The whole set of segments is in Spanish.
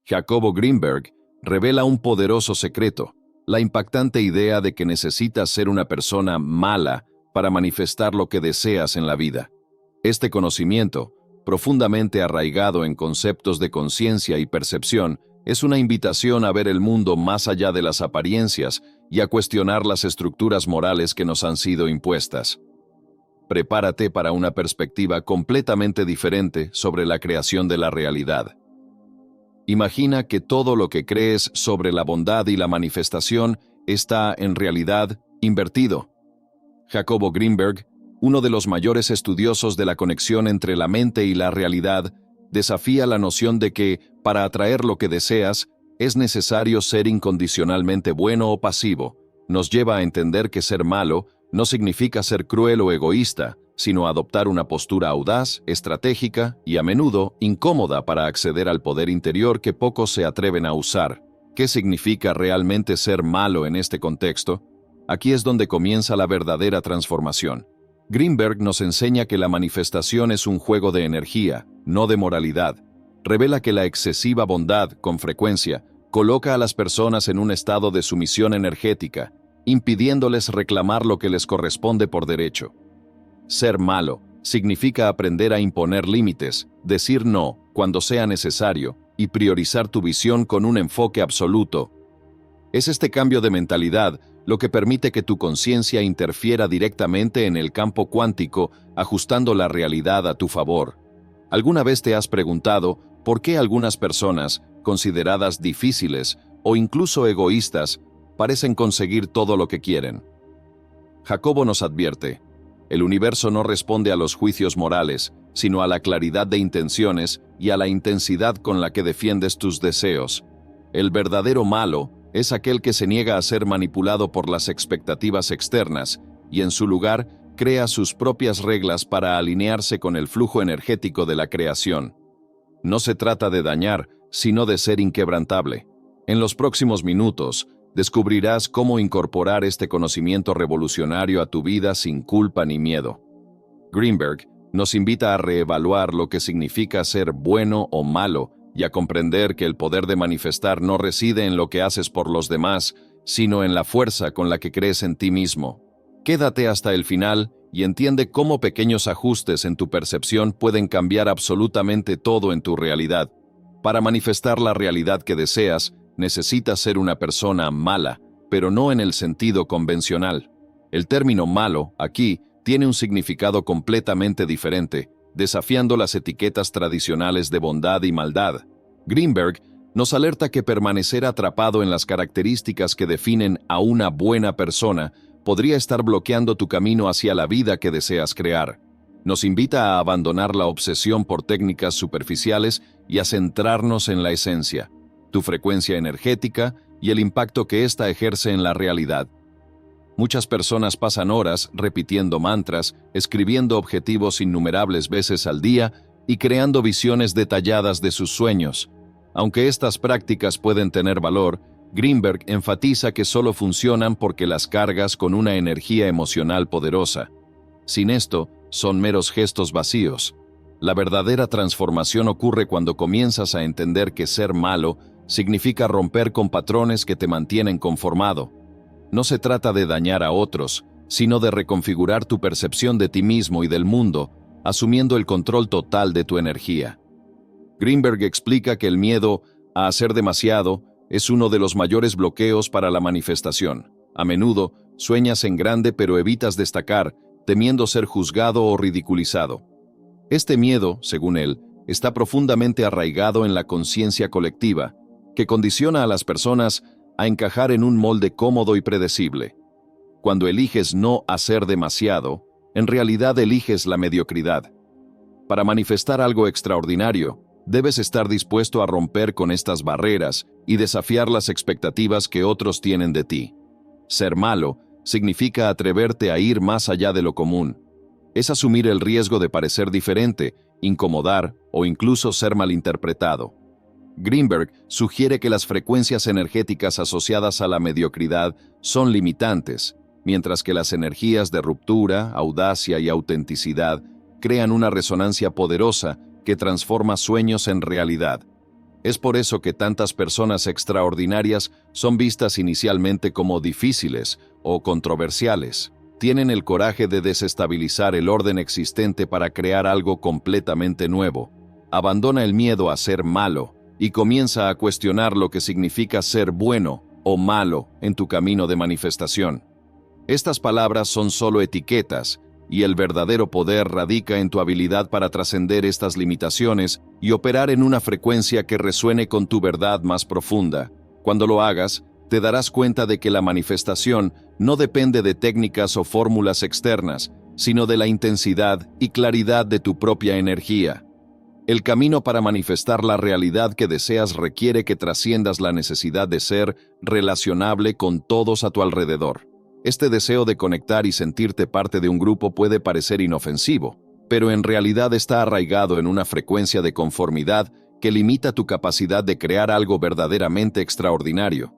Jacobo Greenberg revela un poderoso secreto, la impactante idea de que necesitas ser una persona mala para manifestar lo que deseas en la vida. Este conocimiento, profundamente arraigado en conceptos de conciencia y percepción, es una invitación a ver el mundo más allá de las apariencias y a cuestionar las estructuras morales que nos han sido impuestas. Prepárate para una perspectiva completamente diferente sobre la creación de la realidad. Imagina que todo lo que crees sobre la bondad y la manifestación está, en realidad, invertido. Jacobo Greenberg, uno de los mayores estudiosos de la conexión entre la mente y la realidad, desafía la noción de que, para atraer lo que deseas, es necesario ser incondicionalmente bueno o pasivo. Nos lleva a entender que ser malo no significa ser cruel o egoísta, sino adoptar una postura audaz, estratégica y a menudo incómoda para acceder al poder interior que pocos se atreven a usar. ¿Qué significa realmente ser malo en este contexto? Aquí es donde comienza la verdadera transformación. Greenberg nos enseña que la manifestación es un juego de energía, no de moralidad. Revela que la excesiva bondad, con frecuencia, coloca a las personas en un estado de sumisión energética, impidiéndoles reclamar lo que les corresponde por derecho. Ser malo significa aprender a imponer límites, decir no cuando sea necesario y priorizar tu visión con un enfoque absoluto. Es este cambio de mentalidad lo que permite que tu conciencia interfiera directamente en el campo cuántico, ajustando la realidad a tu favor. ¿Alguna vez te has preguntado por qué algunas personas, consideradas difíciles o incluso egoístas, parecen conseguir todo lo que quieren? Jacobo nos advierte: el universo no responde a los juicios morales, sino a la claridad de intenciones y a la intensidad con la que defiendes tus deseos. El verdadero malo es aquel que se niega a ser manipulado por las expectativas externas y, en su lugar, crea sus propias reglas para alinearse con el flujo energético de la creación. No se trata de dañar, sino de ser inquebrantable. En los próximos minutos, descubrirás cómo incorporar este conocimiento revolucionario a tu vida sin culpa ni miedo. Greenberg nos invita a reevaluar lo que significa ser bueno o malo y a comprender que el poder de manifestar no reside en lo que haces por los demás, sino en la fuerza con la que crees en ti mismo. Quédate hasta el final y entiende cómo pequeños ajustes en tu percepción pueden cambiar absolutamente todo en tu realidad. Para manifestar la realidad que deseas, necesitas ser una persona mala, pero no en el sentido convencional. El término malo, aquí, tiene un significado completamente diferente, desafiando las etiquetas tradicionales de bondad y maldad. Greenberg nos alerta que permanecer atrapado en las características que definen a una buena persona podría estar bloqueando tu camino hacia la vida que deseas crear. Nos invita a abandonar la obsesión por técnicas superficiales y a centrarnos en la esencia, tu frecuencia energética y el impacto que ésta ejerce en la realidad. Muchas personas pasan horas repitiendo mantras, escribiendo objetivos innumerables veces al día y creando visiones detalladas de sus sueños. Aunque estas prácticas pueden tener valor, Greenberg enfatiza que solo funcionan porque las cargas con una energía emocional poderosa. Sin esto, son meros gestos vacíos. La verdadera transformación ocurre cuando comienzas a entender que ser malo significa romper con patrones que te mantienen conformado. No se trata de dañar a otros, sino de reconfigurar tu percepción de ti mismo y del mundo, asumiendo el control total de tu energía. Greenberg explica que el miedo a hacer demasiado es uno de los mayores bloqueos para la manifestación. A menudo, sueñas en grande pero evitas destacar, temiendo ser juzgado o ridiculizado. Este miedo, según él, está profundamente arraigado en la conciencia colectiva, que condiciona a las personas a encajar en un molde cómodo y predecible. Cuando eliges no hacer demasiado, en realidad eliges la mediocridad. Para manifestar algo extraordinario, debes estar dispuesto a romper con estas barreras y desafiar las expectativas que otros tienen de ti. Ser malo significa atreverte a ir más allá de lo común. Es asumir el riesgo de parecer diferente, incomodar o incluso ser malinterpretado. Greenberg sugiere que las frecuencias energéticas asociadas a la mediocridad son limitantes, mientras que las energías de ruptura, audacia y autenticidad crean una resonancia poderosa que transforma sueños en realidad. Es por eso que tantas personas extraordinarias son vistas inicialmente como difíciles o controversiales. Tienen el coraje de desestabilizar el orden existente para crear algo completamente nuevo. Abandona el miedo a ser malo y comienza a cuestionar lo que significa ser bueno o malo en tu camino de manifestación. Estas palabras son solo etiquetas, y el verdadero poder radica en tu habilidad para trascender estas limitaciones y operar en una frecuencia que resuene con tu verdad más profunda. Cuando lo hagas, te darás cuenta de que la manifestación no depende de técnicas o fórmulas externas, sino de la intensidad y claridad de tu propia energía. El camino para manifestar la realidad que deseas requiere que trasciendas la necesidad de ser relacionable con todos a tu alrededor. Este deseo de conectar y sentirte parte de un grupo puede parecer inofensivo, pero en realidad está arraigado en una frecuencia de conformidad que limita tu capacidad de crear algo verdaderamente extraordinario.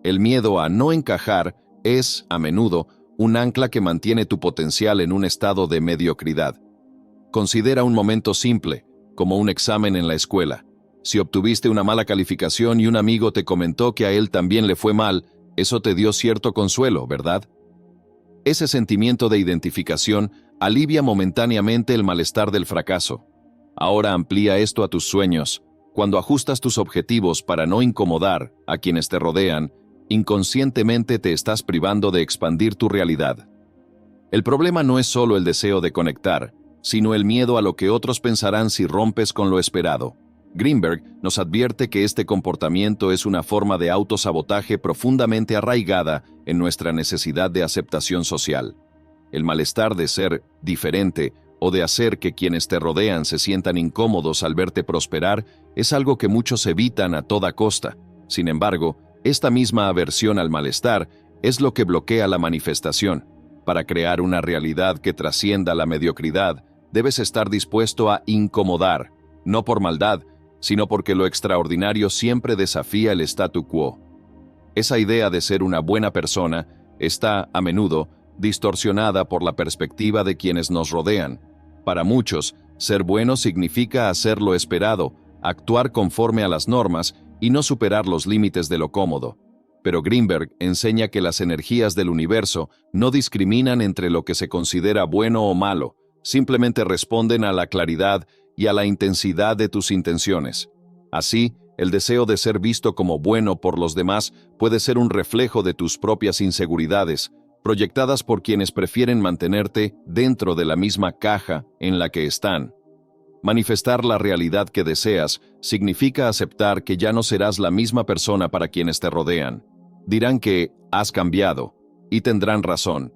El miedo a no encajar es, a menudo, un ancla que mantiene tu potencial en un estado de mediocridad. Considera un momento simple, como un examen en la escuela. Si obtuviste una mala calificación y un amigo te comentó que a él también le fue mal, eso te dio cierto consuelo, ¿verdad? Ese sentimiento de identificación alivia momentáneamente el malestar del fracaso. Ahora amplía esto a tus sueños. Cuando ajustas tus objetivos para no incomodar a quienes te rodean, inconscientemente te estás privando de expandir tu realidad. El problema no es solo el deseo de conectar, sino el miedo a lo que otros pensarán si rompes con lo esperado. Greenberg nos advierte que este comportamiento es una forma de autosabotaje profundamente arraigada en nuestra necesidad de aceptación social. El malestar de ser diferente o de hacer que quienes te rodean se sientan incómodos al verte prosperar es algo que muchos evitan a toda costa. Sin embargo, esta misma aversión al malestar es lo que bloquea la manifestación. Para crear una realidad que trascienda la mediocridad, debes estar dispuesto a incomodar, no por maldad, sino porque lo extraordinario siempre desafía el statu quo. Esa idea de ser una buena persona está, a menudo, distorsionada por la perspectiva de quienes nos rodean. Para muchos, ser bueno significa hacer lo esperado, actuar conforme a las normas y no superar los límites de lo cómodo. Pero Greenberg enseña que las energías del universo no discriminan entre lo que se considera bueno o malo, simplemente responden a la claridad y a la intensidad de tus intenciones. Así, el deseo de ser visto como bueno por los demás puede ser un reflejo de tus propias inseguridades, proyectadas por quienes prefieren mantenerte dentro de la misma caja en la que están. Manifestar la realidad que deseas significa aceptar que ya no serás la misma persona para quienes te rodean. Dirán que has cambiado, y tendrán razón.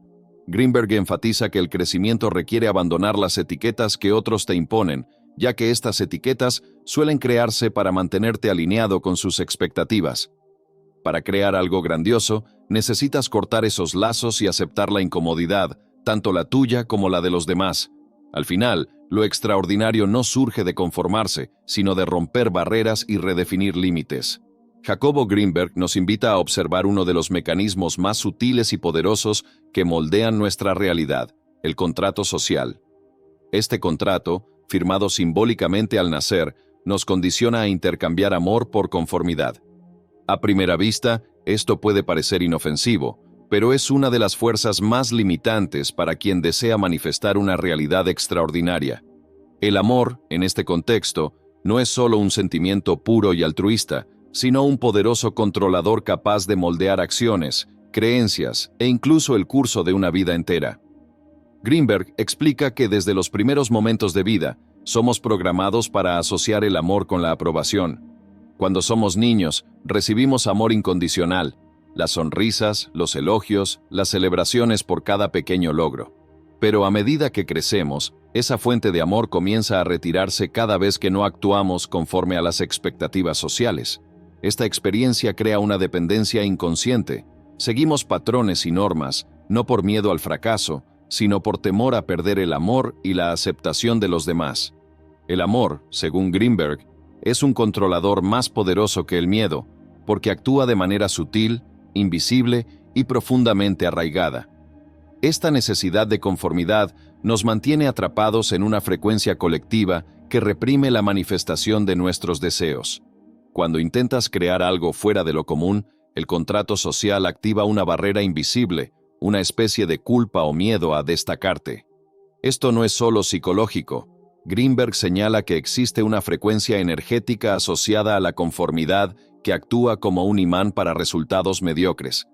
Greenberg enfatiza que el crecimiento requiere abandonar las etiquetas que otros te imponen, ya que estas etiquetas suelen crearse para mantenerte alineado con sus expectativas. Para crear algo grandioso, necesitas cortar esos lazos y aceptar la incomodidad, tanto la tuya como la de los demás. Al final, lo extraordinario no surge de conformarse, sino de romper barreras y redefinir límites. Jacobo Greenberg nos invita a observar uno de los mecanismos más sutiles y poderosos que moldean nuestra realidad, el contrato social. Este contrato, firmado simbólicamente al nacer, nos condiciona a intercambiar amor por conformidad. A primera vista, esto puede parecer inofensivo, pero es una de las fuerzas más limitantes para quien desea manifestar una realidad extraordinaria. El amor, en este contexto, no es solo un sentimiento puro y altruista, sino un poderoso controlador capaz de moldear acciones, creencias e incluso el curso de una vida entera. Greenberg explica que desde los primeros momentos de vida, somos programados para asociar el amor con la aprobación. Cuando somos niños, recibimos amor incondicional, las sonrisas, los elogios, las celebraciones por cada pequeño logro. Pero a medida que crecemos, esa fuente de amor comienza a retirarse cada vez que no actuamos conforme a las expectativas sociales. Esta experiencia crea una dependencia inconsciente. Seguimos patrones y normas, no por miedo al fracaso, sino por temor a perder el amor y la aceptación de los demás. El amor, según Greenberg, es un controlador más poderoso que el miedo, porque actúa de manera sutil, invisible y profundamente arraigada. Esta necesidad de conformidad nos mantiene atrapados en una frecuencia colectiva que reprime la manifestación de nuestros deseos. Cuando intentas crear algo fuera de lo común, el contrato social activa una barrera invisible, una especie de culpa o miedo a destacarte. Esto no es solo psicológico. Greenberg señala que existe una frecuencia energética asociada a la conformidad que actúa como un imán para resultados mediocres.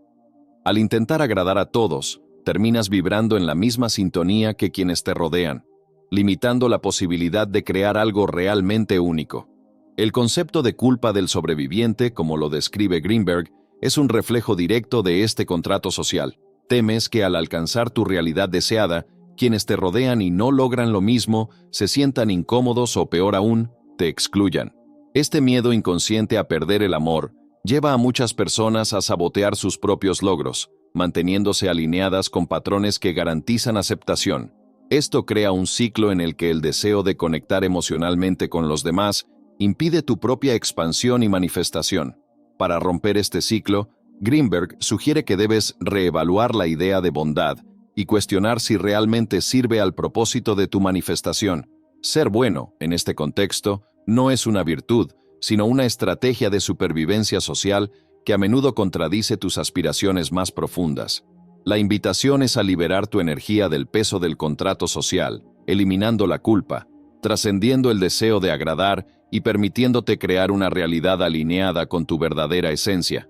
Al intentar agradar a todos, terminas vibrando en la misma sintonía que quienes te rodean, limitando la posibilidad de crear algo realmente único. El concepto de culpa del sobreviviente, como lo describe Greenberg, es un reflejo directo de este contrato social. Temes que al alcanzar tu realidad deseada, quienes te rodean y no logran lo mismo, se sientan incómodos o peor aún, te excluyan. Este miedo inconsciente a perder el amor lleva a muchas personas a sabotear sus propios logros, manteniéndose alineadas con patrones que garantizan aceptación. Esto crea un ciclo en el que el deseo de conectar emocionalmente con los demás impide tu propia expansión y manifestación. Para romper este ciclo, Greenberg sugiere que debes reevaluar la idea de bondad y cuestionar si realmente sirve al propósito de tu manifestación. Ser bueno, en este contexto, no es una virtud, sino una estrategia de supervivencia social que a menudo contradice tus aspiraciones más profundas. La invitación es a liberar tu energía del peso del contrato social, eliminando la culpa, trascendiendo el deseo de agradar y permitiéndote crear una realidad alineada con tu verdadera esencia.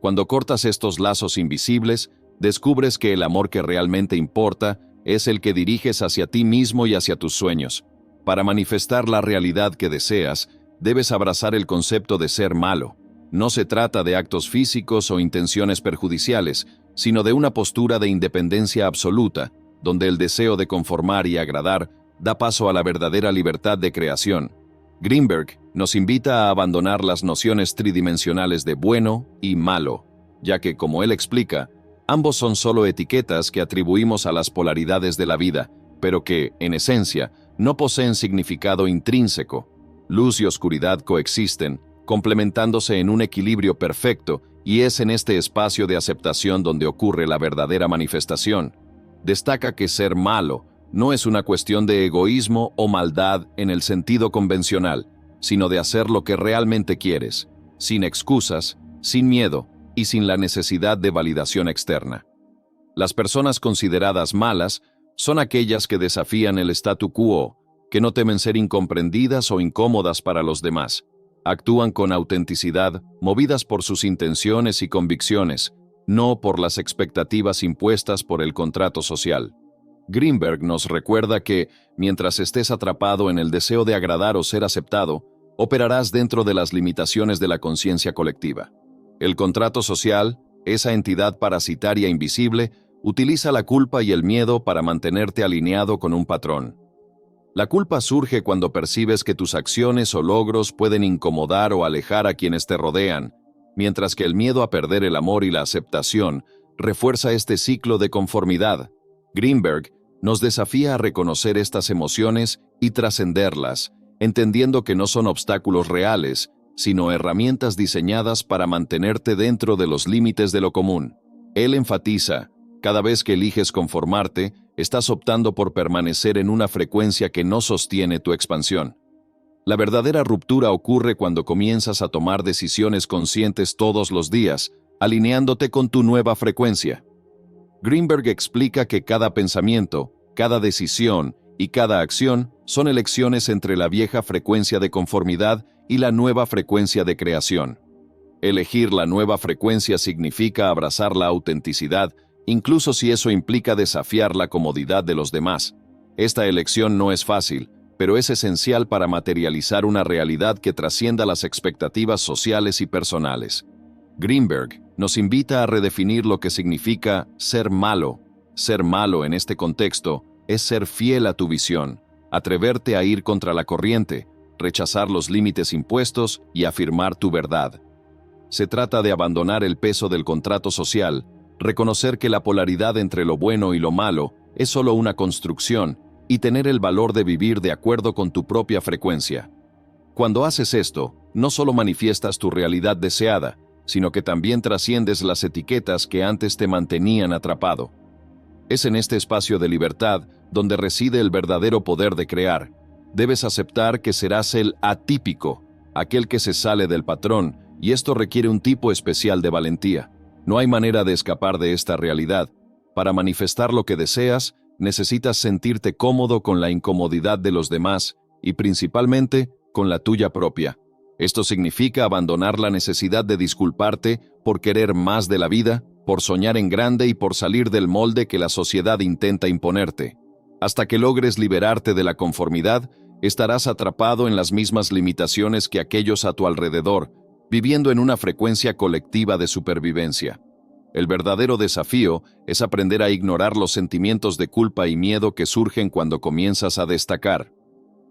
Cuando cortas estos lazos invisibles, descubres que el amor que realmente importa es el que diriges hacia ti mismo y hacia tus sueños. Para manifestar la realidad que deseas, debes abrazar el concepto de ser malo. No se trata de actos físicos o intenciones perjudiciales, sino de una postura de independencia absoluta, donde el deseo de conformar y agradar da paso a la verdadera libertad de creación. Greenberg nos invita a abandonar las nociones tridimensionales de bueno y malo, ya que, como él explica, ambos son solo etiquetas que atribuimos a las polaridades de la vida, pero que, en esencia, no poseen significado intrínseco. Luz y oscuridad coexisten, complementándose en un equilibrio perfecto, y es en este espacio de aceptación donde ocurre la verdadera manifestación. Destaca que ser malo no es una cuestión de egoísmo o maldad en el sentido convencional, sino de hacer lo que realmente quieres, sin excusas, sin miedo y sin la necesidad de validación externa. Las personas consideradas malas son aquellas que desafían el statu quo, que no temen ser incomprendidas o incómodas para los demás. Actúan con autenticidad, movidas por sus intenciones y convicciones, no por las expectativas impuestas por el contrato social. Greenberg nos recuerda que, mientras estés atrapado en el deseo de agradar o ser aceptado, operarás dentro de las limitaciones de la conciencia colectiva. El contrato social, esa entidad parasitaria invisible, utiliza la culpa y el miedo para mantenerte alineado con un patrón. La culpa surge cuando percibes que tus acciones o logros pueden incomodar o alejar a quienes te rodean, mientras que el miedo a perder el amor y la aceptación refuerza este ciclo de conformidad. Greenberg nos desafía a reconocer estas emociones y trascenderlas, entendiendo que no son obstáculos reales, sino herramientas diseñadas para mantenerte dentro de los límites de lo común. Él enfatiza: cada vez que eliges conformarte, estás optando por permanecer en una frecuencia que no sostiene tu expansión. La verdadera ruptura ocurre cuando comienzas a tomar decisiones conscientes todos los días, alineándote con tu nueva frecuencia. Greenberg explica que cada pensamiento, cada decisión y cada acción son elecciones entre la vieja frecuencia de conformidad y la nueva frecuencia de creación. Elegir la nueva frecuencia significa abrazar la autenticidad, incluso si eso implica desafiar la comodidad de los demás. Esta elección no es fácil, pero es esencial para materializar una realidad que trascienda las expectativas sociales y personales. Greenberg nos invita a redefinir lo que significa ser malo. Ser malo en este contexto es ser fiel a tu visión, atreverte a ir contra la corriente, rechazar los límites impuestos y afirmar tu verdad. Se trata de abandonar el peso del contrato social, reconocer que la polaridad entre lo bueno y lo malo es solo una construcción y tener el valor de vivir de acuerdo con tu propia frecuencia. Cuando haces esto, no solo manifiestas tu realidad deseada, sino que también trasciendes las etiquetas que antes te mantenían atrapado. Es en este espacio de libertad donde reside el verdadero poder de crear. Debes aceptar que serás el atípico, aquel que se sale del patrón, y esto requiere un tipo especial de valentía. No hay manera de escapar de esta realidad. Para manifestar lo que deseas, necesitas sentirte cómodo con la incomodidad de los demás y principalmente con la tuya propia. Esto significa abandonar la necesidad de disculparte por querer más de la vida, por soñar en grande y por salir del molde que la sociedad intenta imponerte. Hasta que logres liberarte de la conformidad, estarás atrapado en las mismas limitaciones que aquellos a tu alrededor, viviendo en una frecuencia colectiva de supervivencia. El verdadero desafío es aprender a ignorar los sentimientos de culpa y miedo que surgen cuando comienzas a destacar.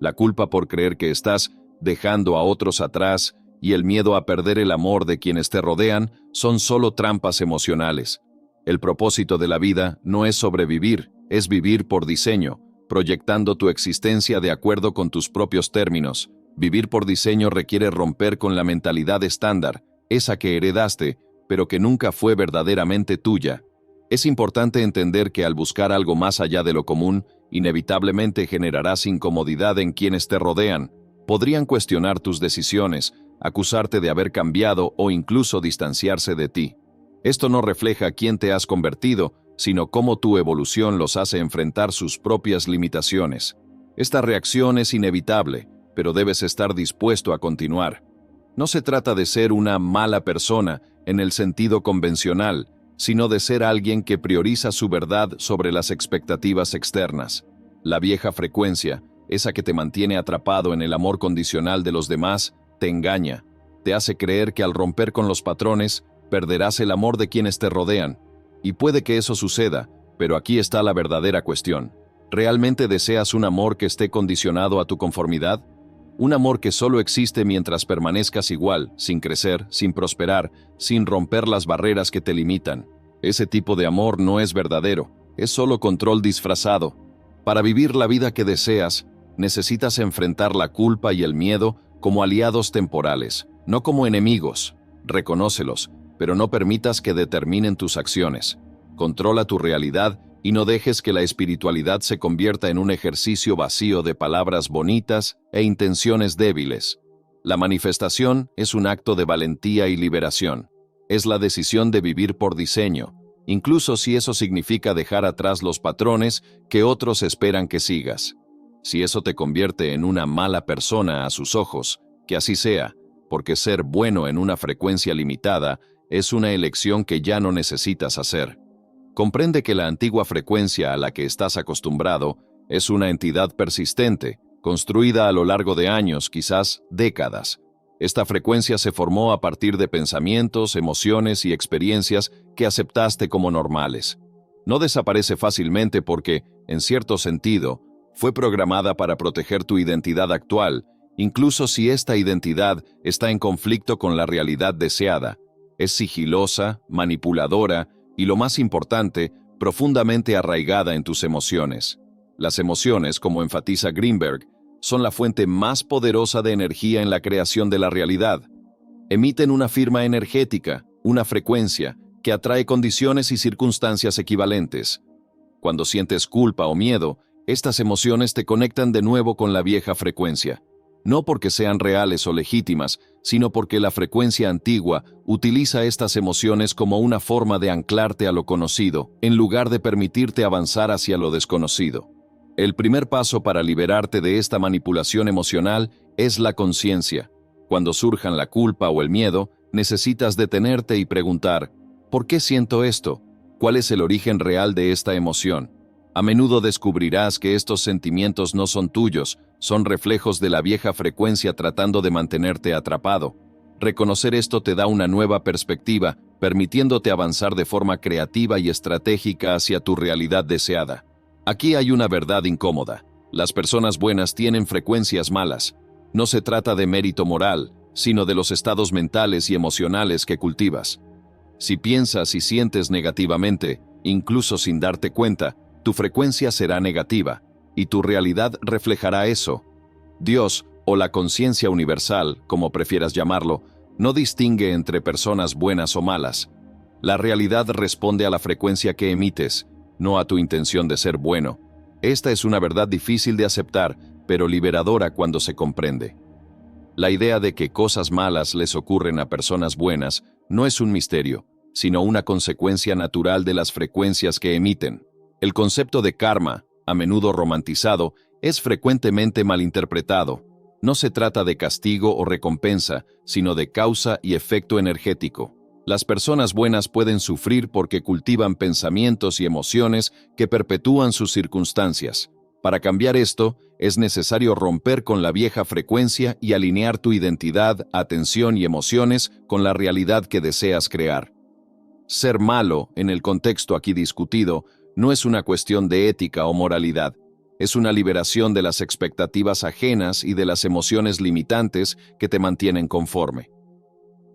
La culpa por creer que estás dejando a otros atrás y el miedo a perder el amor de quienes te rodean son solo trampas emocionales. El propósito de la vida no es sobrevivir, es vivir por diseño, proyectando tu existencia de acuerdo con tus propios términos. Vivir por diseño requiere romper con la mentalidad estándar, esa que heredaste, pero que nunca fue verdaderamente tuya. Es importante entender que al buscar algo más allá de lo común, inevitablemente generarás incomodidad en quienes te rodean. Podrían cuestionar tus decisiones, acusarte de haber cambiado o incluso distanciarse de ti. Esto no refleja quién te has convertido, sino cómo tu evolución los hace enfrentar sus propias limitaciones. Esta reacción es inevitable, pero debes estar dispuesto a continuar. No se trata de ser una mala persona en el sentido convencional, sino de ser alguien que prioriza su verdad sobre las expectativas externas. La vieja frecuencia, esa que te mantiene atrapado en el amor condicional de los demás, te engaña. Te hace creer que al romper con los patrones, perderás el amor de quienes te rodean. Y puede que eso suceda, pero aquí está la verdadera cuestión. ¿Realmente deseas un amor que esté condicionado a tu conformidad? Un amor que solo existe mientras permanezcas igual, sin crecer, sin prosperar, sin romper las barreras que te limitan. Ese tipo de amor no es verdadero, es solo control disfrazado. Para vivir la vida que deseas, necesitas enfrentar la culpa y el miedo como aliados temporales, no como enemigos. Reconócelos, pero no permitas que determinen tus acciones. Controla tu realidad y no dejes que la espiritualidad se convierta en un ejercicio vacío de palabras bonitas e intenciones débiles. La manifestación es un acto de valentía y liberación. Es la decisión de vivir por diseño, incluso si eso significa dejar atrás los patrones que otros esperan que sigas. Si eso te convierte en una mala persona a sus ojos, que así sea, porque ser bueno en una frecuencia limitada es una elección que ya no necesitas hacer. Comprende que la antigua frecuencia a la que estás acostumbrado es una entidad persistente, construida a lo largo de años, quizás décadas. Esta frecuencia se formó a partir de pensamientos, emociones y experiencias que aceptaste como normales. No desaparece fácilmente porque, en cierto sentido, fue programada para proteger tu identidad actual, incluso si esta identidad está en conflicto con la realidad deseada. Es sigilosa, manipuladora y, lo más importante, profundamente arraigada en tus emociones. Las emociones, como enfatiza Greenberg, son la fuente más poderosa de energía en la creación de la realidad. Emiten una firma energética, una frecuencia, que atrae condiciones y circunstancias equivalentes. Cuando sientes culpa o miedo, estas emociones te conectan de nuevo con la vieja frecuencia. No porque sean reales o legítimas, sino porque la frecuencia antigua utiliza estas emociones como una forma de anclarte a lo conocido, en lugar de permitirte avanzar hacia lo desconocido. El primer paso para liberarte de esta manipulación emocional es la conciencia. Cuando surjan la culpa o el miedo, necesitas detenerte y preguntar, ¿por qué siento esto? ¿Cuál es el origen real de esta emoción? A menudo descubrirás que estos sentimientos no son tuyos, son reflejos de la vieja frecuencia tratando de mantenerte atrapado. Reconocer esto te da una nueva perspectiva, permitiéndote avanzar de forma creativa y estratégica hacia tu realidad deseada. Aquí hay una verdad incómoda. Las personas buenas tienen frecuencias malas. No se trata de mérito moral, sino de los estados mentales y emocionales que cultivas. Si piensas y sientes negativamente, incluso sin darte cuenta, tu frecuencia será negativa, y tu realidad reflejará eso. Dios, o la conciencia universal, como prefieras llamarlo, no distingue entre personas buenas o malas. La realidad responde a la frecuencia que emites, no a tu intención de ser bueno. Esta es una verdad difícil de aceptar, pero liberadora cuando se comprende. La idea de que cosas malas les ocurren a personas buenas no es un misterio, sino una consecuencia natural de las frecuencias que emiten. El concepto de karma, a menudo romantizado, es frecuentemente malinterpretado. No se trata de castigo o recompensa, sino de causa y efecto energético. Las personas buenas pueden sufrir porque cultivan pensamientos y emociones que perpetúan sus circunstancias. Para cambiar esto, es necesario romper con la vieja frecuencia y alinear tu identidad, atención y emociones con la realidad que deseas crear. Ser malo, en el contexto aquí discutido, no es una cuestión de ética o moralidad. Es una liberación de las expectativas ajenas y de las emociones limitantes que te mantienen conforme.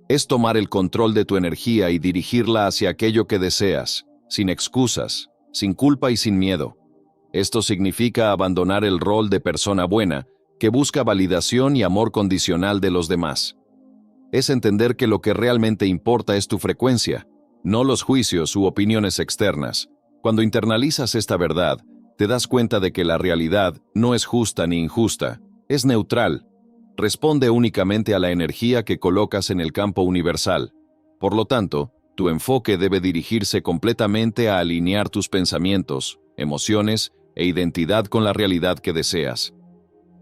Es tomar el control de tu energía y dirigirla hacia aquello que deseas, sin excusas, sin culpa y sin miedo. Esto significa abandonar el rol de persona buena, que busca validación y amor condicional de los demás. Es entender que lo que realmente importa es tu frecuencia, no los juicios u opiniones externas. Cuando internalizas esta verdad, te das cuenta de que la realidad no es justa ni injusta, es neutral. Responde únicamente a la energía que colocas en el campo universal. Por lo tanto, tu enfoque debe dirigirse completamente a alinear tus pensamientos, emociones e identidad con la realidad que deseas.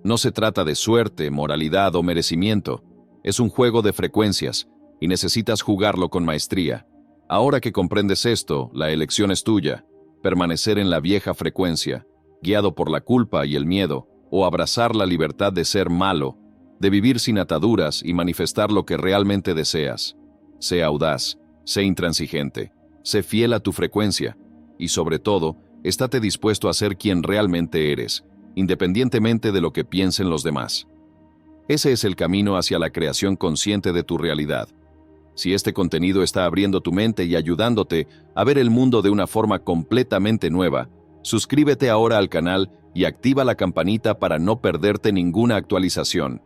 No se trata de suerte, moralidad o merecimiento. Es un juego de frecuencias y necesitas jugarlo con maestría. Ahora que comprendes esto, la elección es tuya. Permanecer en la vieja frecuencia, guiado por la culpa y el miedo, o abrazar la libertad de ser malo, de vivir sin ataduras y manifestar lo que realmente deseas. Sé audaz, sé intransigente, sé fiel a tu frecuencia y, sobre todo, estate dispuesto a ser quien realmente eres, independientemente de lo que piensen los demás. Ese es el camino hacia la creación consciente de tu realidad. Si este contenido está abriendo tu mente y ayudándote a ver el mundo de una forma completamente nueva, suscríbete ahora al canal y activa la campanita para no perderte ninguna actualización.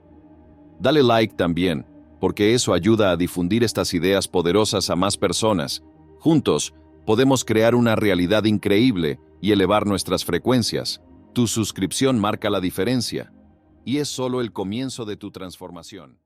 Dale like también, porque eso ayuda a difundir estas ideas poderosas a más personas. Juntos, podemos crear una realidad increíble y elevar nuestras frecuencias. Tu suscripción marca la diferencia, y es solo el comienzo de tu transformación.